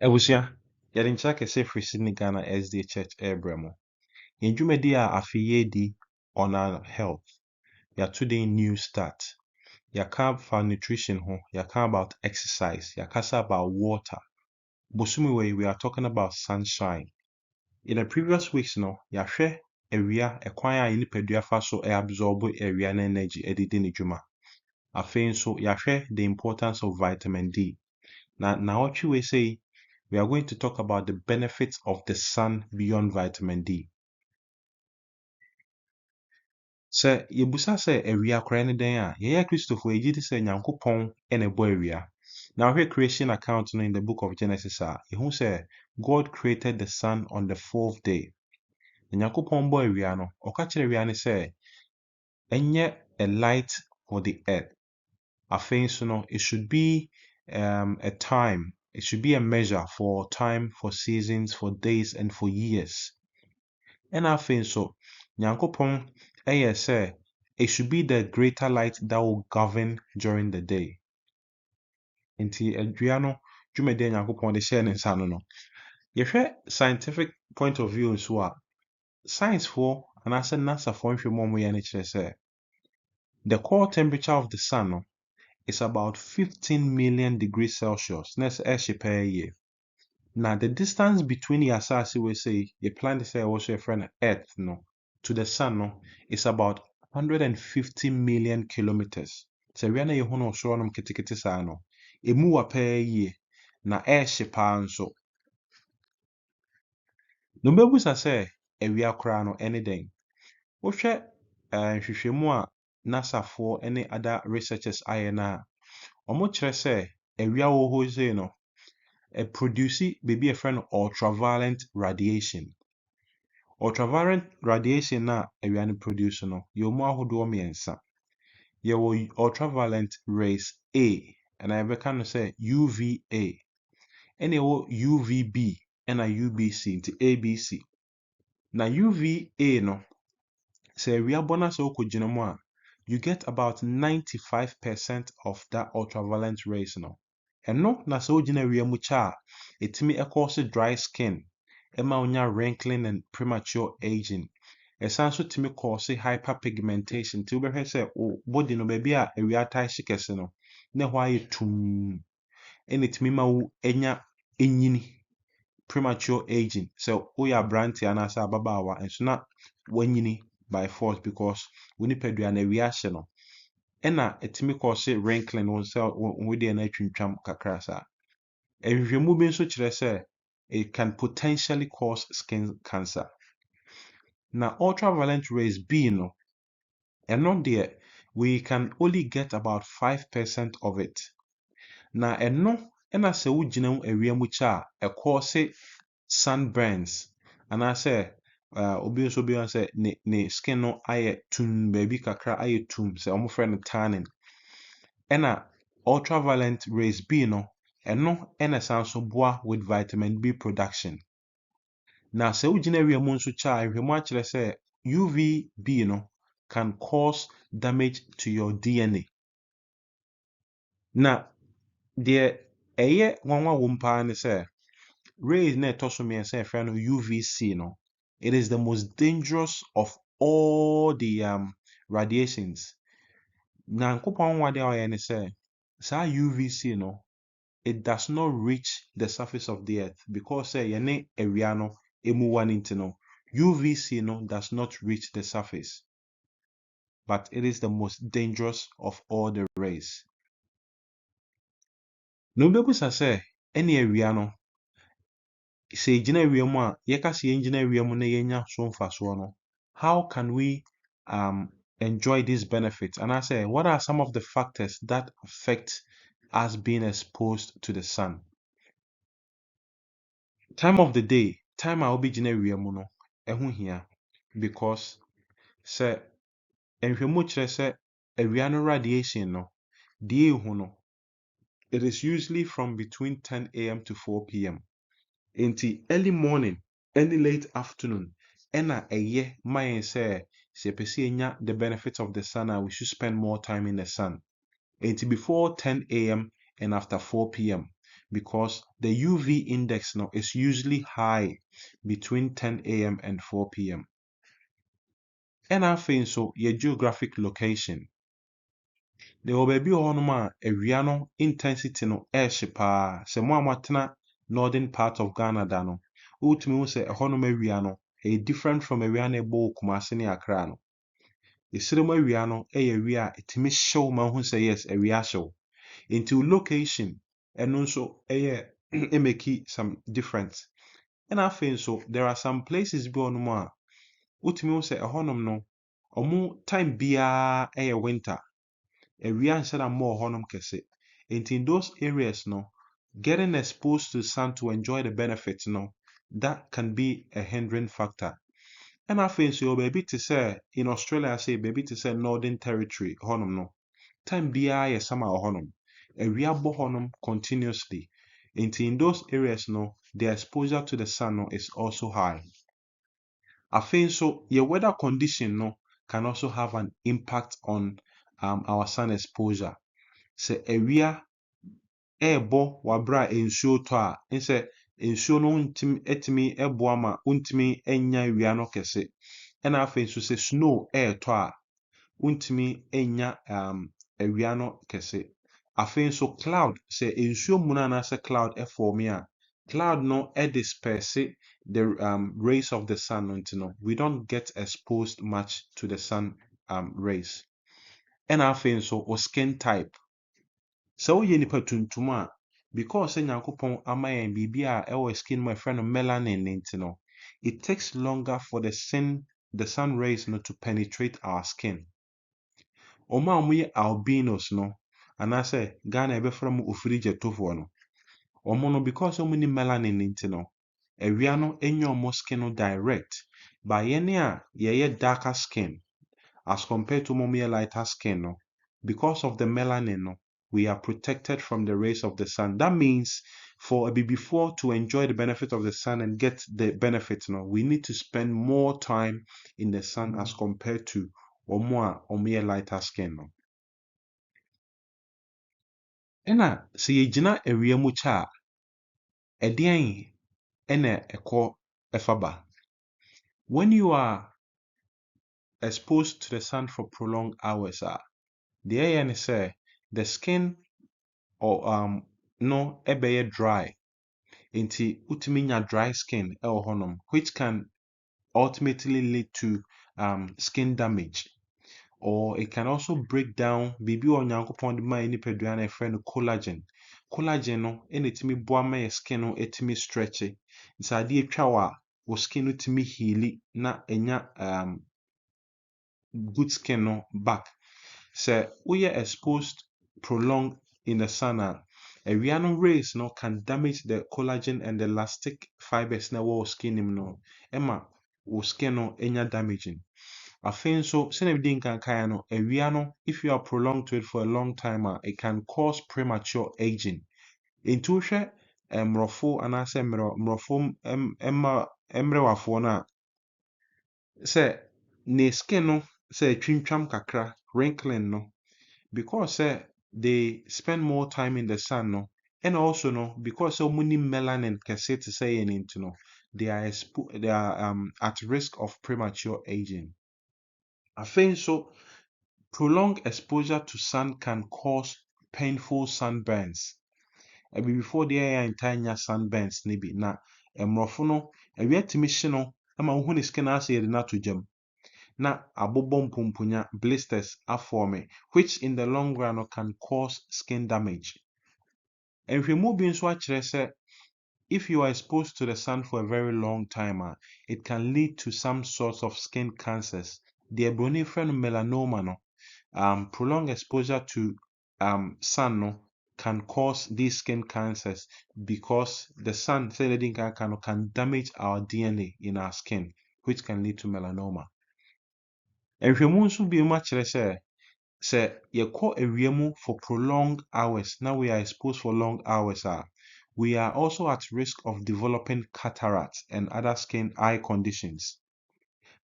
Ebusia, yɛde nkyɛ kɛse firi Sydney-Ghana SDA Church Airbramo. Yɛn dwumadi a afei di on our health. Yɛato den new start. Yɛaka about nutrition ho, yɛaka about exercise, yɛakasa about water. Bosumi wei, we are talking about sunshine. In the previous weeks no, yɛahwɛ awia, ɛkwan a nipadua fa so absorb awia na energy ɛde ne dwuma. Afei nso, yɛahwɛ the importance of vitamin D. Now what we say, we are going to talk about the benefits of the sun beyond vitamin D. Sɛ yɛbusa sɛ awia koraa ne dɛn a, yɛyɛ Kristofo yɛgye di sɛ Nyankopɔn ɛna ɛbɔ awia. Now here creation account in the book of Genesis a, yɛhu sɛ God created the sun on the 4th day. Na Nyankopɔn bɔ awia no, ɔka kyerɛ awia ne sɛ ɛnyɛ a light for the earth. Afei nso no, it should be a time. It should be a measure for time, for seasons, for days, and for years. And afei nso, Nyankopɔn ɛyɛ sɛ it should be the greater light that will govern during the day. Nti adua no, dwumadi a Nyankopɔn de hyɛɛ ne nsa no no. Yɛhwɛ scientific point of view nso a, sciencefoɔ anaasɛ NASAfoɔ nhwɛmu a wɔyɛ no kyerɛ sɛ the core temperature of the sun no is about 15 million degrees Celsius. Next per year. Now the distance between the asase we say you plan to say also a friend Earth no to the sun no is about 150 million kilometers. So we are na yehono so no kitikiti sa no. Emu wa per year na pa nso. No bebu sa say ewia kra no anything. Wo hwɛ hwehwɛmu a NASA for any other researchers ayɛ na ɔmo kyerɛ sɛ ewia wɔ hɔ sei no produce baby a friend ultraviolet radiation. Ultraviolet radiation na ewia no produce no yɛmu ahodoɔ mmiɛnsa. Yɛwɔ ultraviolet rays A and I bɛka no sɛ UVA. Ɛna ɛwɔ UVB ɛna UBC nti ABC. Na UVA no sɛ ewia bɔ na sɛ wokɔgyina mu a you get about 95% of that ultraviolet rays no. Ɛno na sɛ wogyina ewia mu kyɛ a ɛtumi cause dry skin, ɛma wonya wrinkling and premature aging. Ɛsan so tumi cause hyperpigmentation. Nti wobɛhwɛ sɛ wo body no baabi a ewia taa hye kɛse no, na ɛhɔ ayɛ tum. Ɛna ɛtumi ma wo enyini, premature aging. So woyɛ aberante anaasɛ ababaawa nso na wanyini by force because wo nipadua no ewia hye no. Ɛna ɛtumi cause wrinkling wo sɛ wo deɛ no atwintwam kakra saa. Nhwehwɛmu bi nso kyerɛ sɛ it can potentially cause skin cancer. Now ultraviolet rays B no, ɛno deɛ we can only get about 5% of it. Na ɛno ɛna sɛ wogyina mu ewia mu kyɛ a ɛcause sunburns anaasɛ obi nso bi sɛ ne skin no ayɛ tum baabi kakra ayɛ tum sɛ ɔmo frɛ no tanning. Ɛna ultraviolet rays B no ɛno ɛna san so boa with vitamin B production. Na sɛ wogyina ewia mu nso kyɛ a nhwɛmu akyerɛ sɛ UVB no can cause damage to your DNA. Na deɛ ɛyɛ nwanwa wɔ paa ne sɛ rays na ɛtɔ so mmiɛnsa yɛfrɛ no UVC no, it is the most dangerous of all the radiations. Nyankopɔn nwade a ɔyɛ ne sɛ saa UVC no, it does not reach the surface of the earth because yɛne ewia no emu wa nti no, UVC no does not reach the surface. But it is the most dangerous of all the rays. No bebusa sɛ ɛne ewia no sɛ gyina ewia mu a yɛka sɛ yɛgyina ewia mu na yɛnya so mfasoɔ no, how can we enjoy these benefits? And I say, what are some of the factors that affect us being exposed to the sun? Time of the day, time a obi gyina ewia mu no, ɛho hia because sɛ nhwɛmu kyerɛ sɛ ewia no radiation no, deɛ ehu no, it is usually from between 10 a.m. to 4 p.m. Nti early morning, any late afternoon, ɛna ɛyɛ ma yɛn sɛ yɛpɛ sɛ yɛnya the benefits of the sun we should spend more time in the sun. Nti before 10 a.m. and after 4 p.m. because the UV index no is usually high between 10 a.m. and 4 p.m. And afei nso your geographic location. The baby honoma awia no intensity no ɛhye paa. Sɛ mo a moatena northern part of Ghana da no, wotumi hu sɛ ɛhɔnom awia no ɛyɛ different from awia no ɛbɔ wɔ Kumase ne Accra no. Ɛsrem awia no ɛyɛ awia a ɛtumi hyew ma hu sɛ yes awia hyew. Nti wo location ɛno nso ɛyɛ ɛmɛki some difference. And afei nso there are some places bi hɔnom a wotumi hu sɛ ɛhɔnom no ɔmo time biara ɛyɛ winter. Awia nhyɛ da mmɔ hɔnom kɛse. And in those areas no, getting exposed to the sun to enjoy the benefits no, that can be a hindering factor. And afei nso baby te sɛ in Australia say baby te sɛ Northern Territory hɔnom no, time biara yɛ summer wɔ hɔnom. Awia bɔ hɔnom continuously. And in those areas no, the exposure to the sun no is also high. Afei nso your weather condition no can also have an impact on our sun exposure. Sɛ awia ɛɛbɔ wabra nsuo tɔ a, nsɛ nsuo no etimi ɛboa ma untimi enya awia no kɛse. Ɛna afei nso sɛ snow ɛɛtɔ a, untimi enya awia no kɛse. Afei nso cloud, sɛ nsuo mu na anaasɛ cloud ɛform a, cloud no disperse the rays of the sun nti no, we don't get exposed much to the sun rays. Ɛna afei nso o skin type. Sɛ woyɛ nipa tuntum a, because sɛ Nyankopɔn ama yɛn biribi a ɛwɔ skin mu ɛfrɛ no melanin nti no, it takes longer for the sun rays no to penetrate our skin. Ɔmo a wɔyɛ albinos no, anaasɛ Ghana ɛbɛfrɛ mo ofirigyetofoɔ no, ɔmo no because ɔmo ni melanin nti no, awia no ɛnyɛ ɔmo skin no direct. But yɛne a yɛyɛ darker skin as compared to ɔmo yɛ lighter skin no, because of the melanin no, we are protected from the rays of the sun. That means for a BB4 to enjoy the benefit of the sun and get the benefits, no, we need to spend more time in the sun as compared to omo lighter skin. No. Ɛna sɛ yɛgyina awia mu kyɛ a, ɛdeɛn ɛna ɛkɔ ɛfa ba. When you are exposed to the sun for prolonged hours, deɛ ɛyɛ ne sɛ the skin or no ɛbɛyɛ dry. Nti utimi nya dry skin ɛwɔ hɔnom, which can ultimately lead to skin damage, or it can also break down biribi wɔ Nyankopɔn de maa nipadua na ɛfrɛ no collagen. Collagen no ɛna ɛtumi boa ma yɛ skin no ɛtumi stretch. Nti adeɛ atwa wɔ a, wo skin no tumi heali na ɛnya good skin no back. Sɛ woyɛ exposed prolonged in the sun a, awia no rays no can damage the collagen and the elastic fibers na ɛwɔ skin nim no, ɛma wo skin no ɛnya damaging. Afei nso, sɛnea medi nkankan no, awia no, if you are prolonged to it for a long time it can cause premature aging. Nti wohwɛ mmorɔfo anaasɛ mmorɔfo mmerewafoɔ no a, sɛ ne skin no sɛ atwintwam kakra, wrinkling no, because they spend more time in the sun no, and also no, because ɔmo ni melanin kɛse te sɛ yɛn nti no, they are at risk of premature aging. Afei nso, prolonged exposure to sun can cause painful sunburns. Before the air nya sunburns ne bi na mmorɔfo no awia tumi hye no ama wohu ne skin asɛ yɛde no ato gyam. Na abobɔ mpumpunya blisters aform, which in the long run can cause skin damage. Nhwɛmu bi nso akyerɛ sɛ if you are exposed to the sun for a very long time, it can lead to some sorts of skin cancers. The broni frɛ no melanoma no, prolonged exposure to sun no can cause these skin cancers because the sun can damage our DNA in our skin, which can lead to melanoma. Nhwɛmu nso bi mu akyerɛ sɛ yɛkɔ awia mu for prolonged hours, now we are exposed for long hours, we are also at risk of developing cataracts and other eye conditions.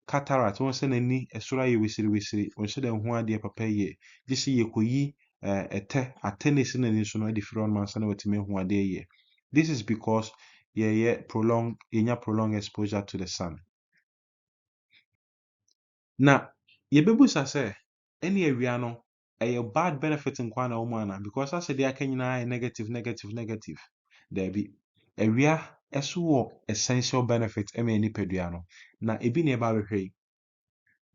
Cataract, wɔn sɛ n'ani ɛsoro ayɛ wisiri, wɔn hyɛ dɛ ho adeɛ papa yie, gye sɛ yɛkɔyi tennis na ni so no different man sana wetime hu ade ye. This is because prolong exposure to the sun. Na yebebusa say any awia no bad benefit nkwa na wo ana because as dey aka nyina negative there be awia eso wo essential benefit e me nipadua no na ebi na eba behwe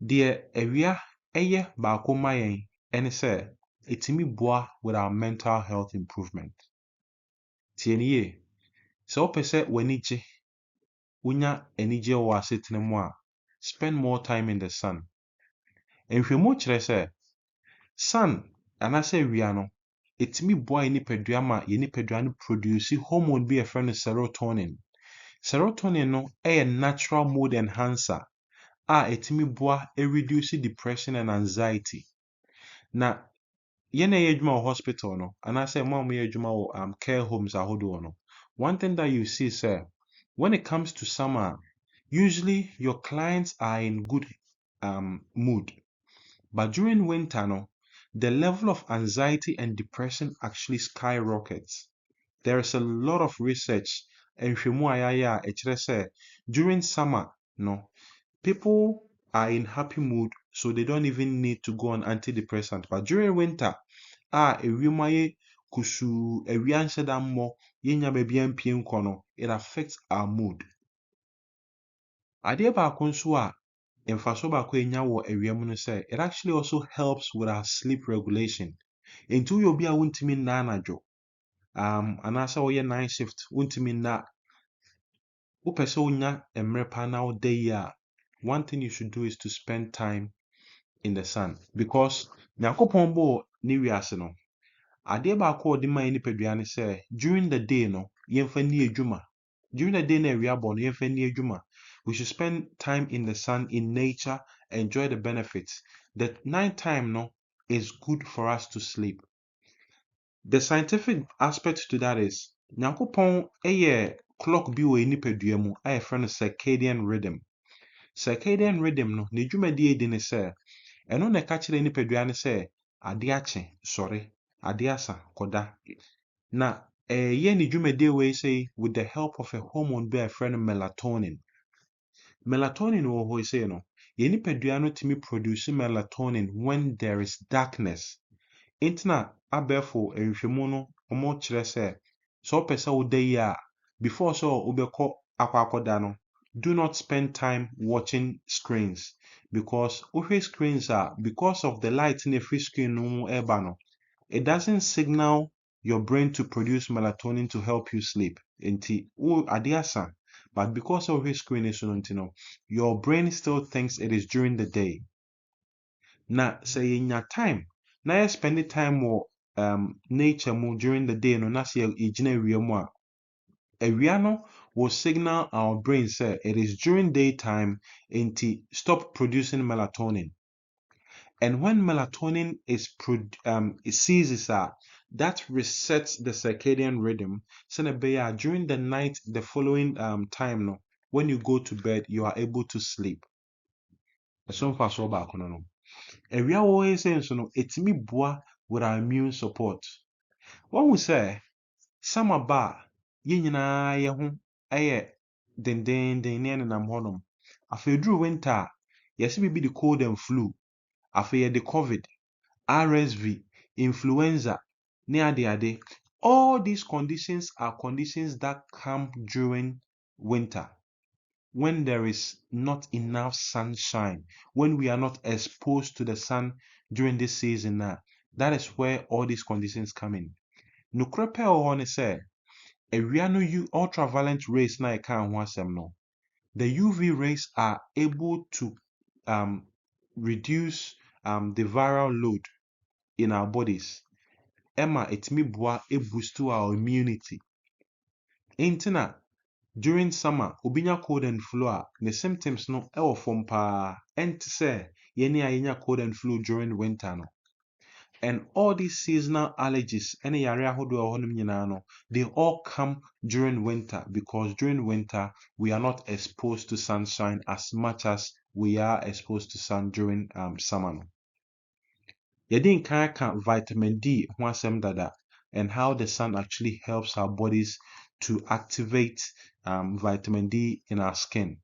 de awia baako ma yen ene say etimi boa with our mental health improvement. Tieniye so pese wanije unya enije wo asetene mu a spend more time in the sun. Nhwemu kire say sun anase awia no etimi boa nipadua ma nipadua no produce hormone bi a friend serotonin. Serotonin no natural mood enhancer etimi boa reduce depression and anxiety. Na yena yedwuma hospital no anase mo yedwuma wo care homes ahodo no, one thing that you see say when it comes to summer, usually your clients are in good mood, but during winter no, the level of anxiety and depression actually skyrockets. There is a lot of research and during summer no, people are in happy mood, so they don't even need to go on antidepressant. But during winter, kusu yenya baby no, it affects our mood. Ade ba nso a emfaso ba ko enya wo awia no say it actually also helps with our sleep regulation. Into you be a wuntimi na anadwo anasa wo ye night shift wuntimi na wo pese wonya emrepa na wo day a, one thing you should do is to spend time in the sun because nyakopon bo ni wiase no ade ba ko odi man nipadua ne say during the day no yemfa ni adwuma. During the day na awia bo no yemfa ni adwuma. We should spend time in the sun, in nature, enjoy the benefits. The night time no is good for us to sleep. The scientific aspect to that is nyakopon clock bi wo nipadua mu friend circadian rhythm. Circadian rhythm no ne dwumadi edi ne say eno na ka kire nipadua ne say ade ache sore, ade asa koda. Na ne dwumadi we say with the help of a hormone by a friend melatonin. Melatonin wo ho say no nipadua no timi produce melatonin when there is darkness. Intina abefo enhwemu no omo kire say so pesa wo day a before so obeko akwakoda no, do not spend time watching screens because screens are because of the light in the free screen no eba no, it doesn't signal your brain to produce melatonin to help you sleep. Inti adiasa, but because of his screen is no, your brain still thinks it is during the day. Na say in your time, na you spend time more nature mo during the day no na say ejina ewia mu a ewia no will signal our brain say it is during daytime inti stop producing melatonin. And when melatonin is it ceases that resets the circadian rhythm. So during the night the following time no, when you go to bed you are able to sleep. So far so back no. Ewia always say so no etimi boa with our immune support. One will say summer ba ye nyina ye ho den ne nam honom. Afedru winter yes be the cold and flu. After the COVID, RSV, influenza, ade. All these conditions are conditions that come during winter when there is not enough sunshine, when we are not exposed to the sun during this season now. That is where all these conditions come in. Nukrepe o say ewia no ultraviolet rays na e kan ho asem no. The UV rays are able to reduce the viral load in our bodies. Emma etimi boa boost our immunity. Intina during summer obinya cold and flu the symptoms no form pa ent say yenya cold and flu during winter no. And all these seasonal allergies any area no, they all come during winter because during winter we are not exposed to sunshine as much as we are exposed to sun during summer. Yɛde nkan ka vitamin D ho asɛm dada, and how the sun actually helps our bodies to activate vitamin D in our skin.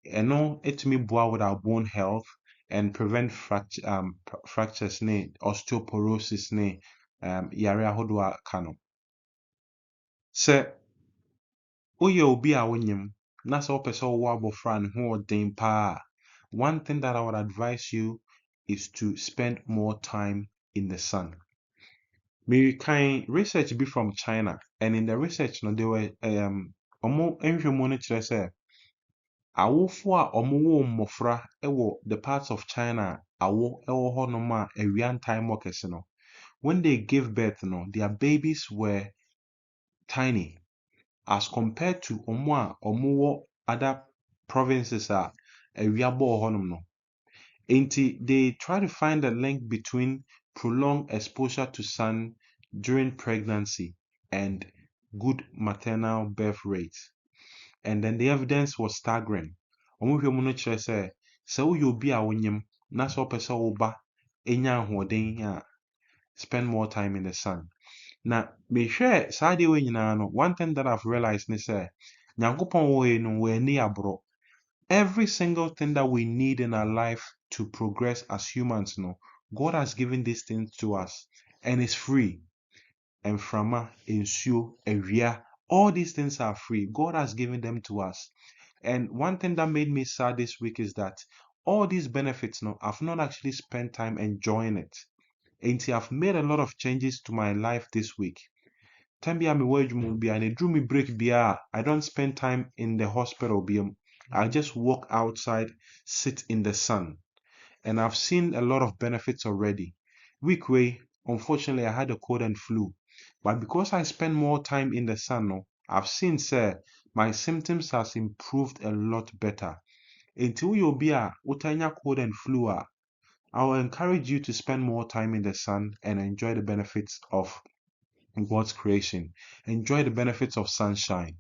Ɛno etumi boa with our bone health and prevent fractures ne osteoporosis ne yare ahodoɔ a aka no. Sɛ woyɛ obi a wonyim na sɛ wopɛ sɛ wowɔ abɔfra a ne ho ɔden paa, one thing that I would advise you is to spend more time in the sun. We can research be from China, and in the research no they were ɔmo nhwehwɛmu no kyerɛ sɛ awofo a ɔmo wɔ mmɔfra ɛwɔ the parts of China a awo ɛwɔ hɔnom a awia ntan mɔ kɛse no, when they gave birth no, their babies were tiny as compared to ɔmo a ɔmo wɔ other provinces a awia bɔɔ hɔnom no. Nti they try to find a link between prolonged exposure to sun during pregnancy and good maternal birth rates. And then the evidence was staggering. Ɔmo hwɛ mu no kyerɛ sɛ sɛ woyɛ obi a wonyim na sɛ wopɛ sɛ wo ba enya ahoɔden a spend more time in the sun. Na mehwɛ saa adeɛ wei nyinaa no, one thing that I've realized ne sɛ Nyankopɔn wɔ yi no wɔani aboro. Every single thing that we need in our life to progress as humans, no, God has given these things to us, and it's free. And frama, ensure, area, all these things are free. God has given them to us. And one thing that made me sad this week is that all these benefits, no, I've not actually spent time enjoying it. And I've made a lot of changes to my life this week. Time be me word and it drew me break bia. I don't spend time in the hospital I just walk outside, sit in the sun, and I've seen a lot of benefits already. Week way, unfortunately, I had a cold and flu, but because I spend more time in the sun, no, I've seen, sir, my symptoms has improved a lot better. Until you'll be a utanya cold and flu, I will encourage you to spend more time in the sun and enjoy the benefits of God's creation. Enjoy the benefits of sunshine.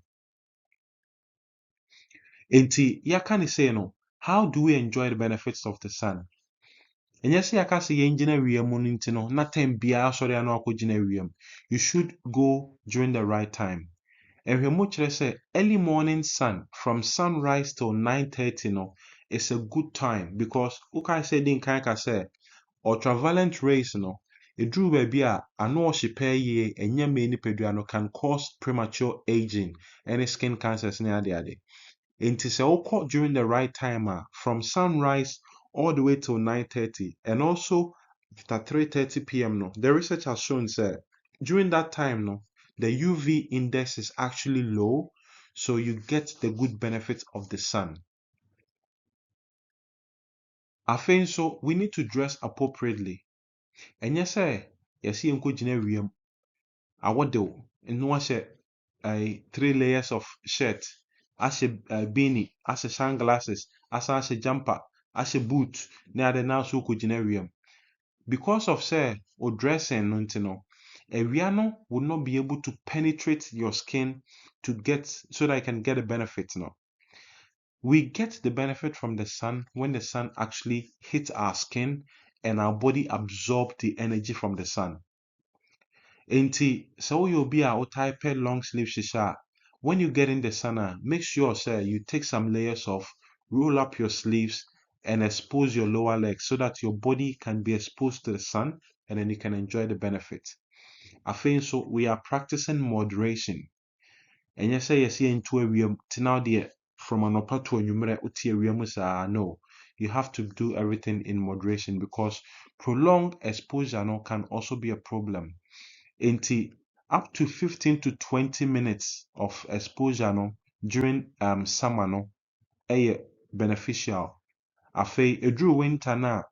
Enti yaka ne say no, how do we enjoy the benefits of the sun? Enye se yaka se yengyina wiem no nti no, na time bia sori ano akogina wiem. You should go during the right time. Ehwemu kyerɛ sɛ early morning sun from sunrise till 9:30 no is a good time because ukai say din kan ka say ultraviolet rays no eduru baabi a ano ɔhye pɛɛ yie enye me nipadua no can cause premature aging and skin cancers ne ade. Nti sɛ wokɔ during the right time from sunrise all the way till 9:30 and also after 3:30 p.m. no, the research has shown that during that time no, the UV index is actually low, so you get the good benefits of the sun. Afei so we need to dress appropriately. Ɛnyɛ sɛ yɛsi yɛnkɔ gyina wiem awɔdew no ahyɛ 3 layers of shirt ahyɛ beanie ahyɛ sunglasses asan ahyɛ jumper ahyɛ boot na ade na so kɔgyina wiem. Because of say o dressing no nti no, awia no will not be able to penetrate your skin to get so that you can get a benefit no. We get the benefit from the sun when the sun actually hits our skin and our body absorb the energy from the sun. Enti so you'll be a type long sleeve shisha. When you get in the sun, make sure say you take some layers off, roll up your sleeves and expose your lower legs so that your body can be exposed to the sun and then you can enjoy the benefit. I think so we are practicing moderation. And you say you see into a realm now the from an upper to a numerate no. You have to do everything in moderation because prolonged exposure no can also be a problem. Nti up to 15 to 20 minutes of exposure no during summer no beneficial. Afei eduru winter na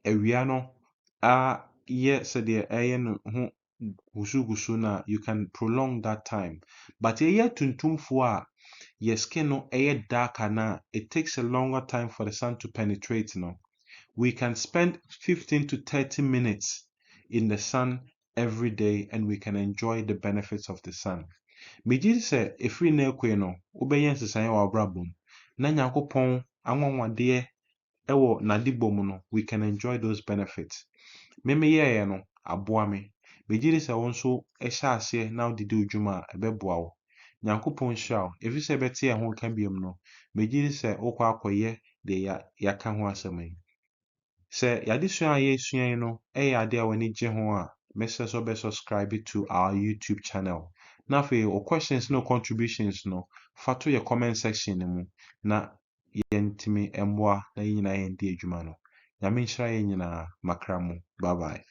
awia no sɛdeɛ no ho gusu na you can prolong that time. But tuntumfoɔ a your skin no darker na it takes a longer time for the sun to penetrate no. We can spend 15 to 30 minutes in the sun every day and we can enjoy the benefits of the sun. Megye sɛ efiri na ekwe no, wobɛyɛ nsesaeɛ wɔ abrabɔ mu. Na Nyankopɔn anwanwadeɛ ɛwɔ n'adebɔ mu no, we can enjoy those benefits. Meme yɛɛ no aboa me. Megye di sɛ wo nso hyɛ aseɛ na wode di dwuma a ɛbɛboa wo. Nyankopɔn nhyira wo. Ɛfiri sɛ ɛbɛte yɛn ho ka biom no, megye di sɛ wokɔ akɔyɛ deɛ yɛaka ho asɛm yi. Sɛ yɛadesua a yɛresua yi no yɛ ade a w'ani gye ho a, mɛsrɛ sɛ wobɛsubscribe to our YouTube channel. Na afei, wo questions ne wo contributions no, fa to yɛ comment section no mu na yɛntumi mmoa na yɛn nyinaa yɛndi adwuma no. Nyame nhyira yɛn nyinaa. Makra mo. Bye bye.